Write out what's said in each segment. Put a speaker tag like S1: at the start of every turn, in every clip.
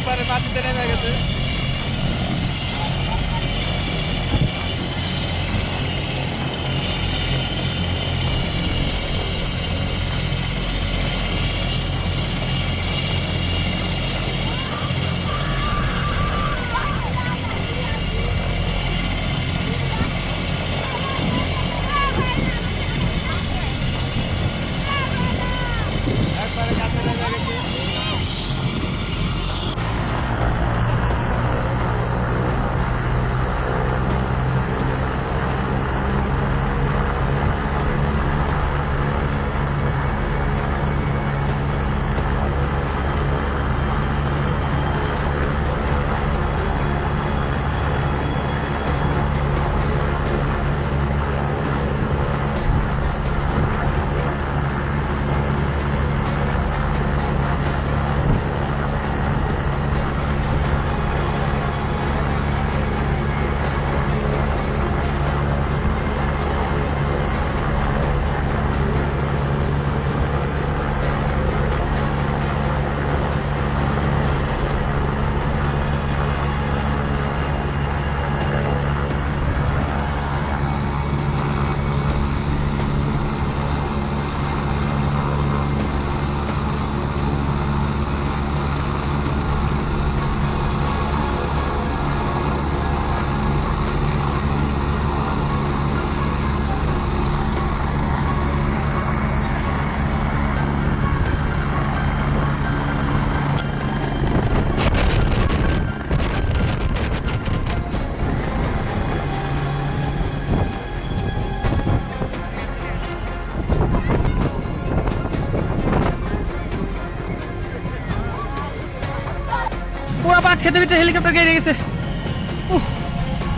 S1: একবারে মাটিতে নেমে গেছে। একবারে কাছে নেমে গেছে। পুরো পাট খেতে ভিতরে হেলিকপ্টার গিয়ে গেছে।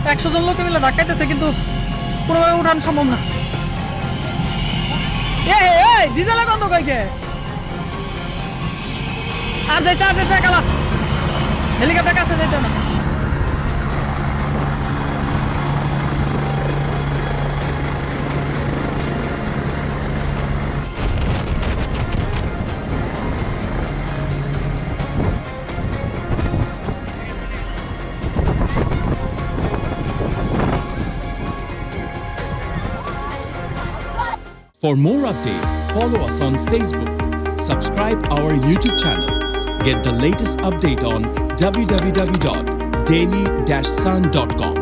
S1: 100 জন লোকে মিলে ধাক্কাইতেছে, কিন্তু কোনোভাবে উঠানো সম্ভব না। ডিজেলের গন্ধ কইকে আর যাইতে কালা হেলিকপ্টার কাছে যাইতে না।
S2: For more updates, follow us on Facebook, subscribe our YouTube channel, get the latest update on www.daily-sun.com.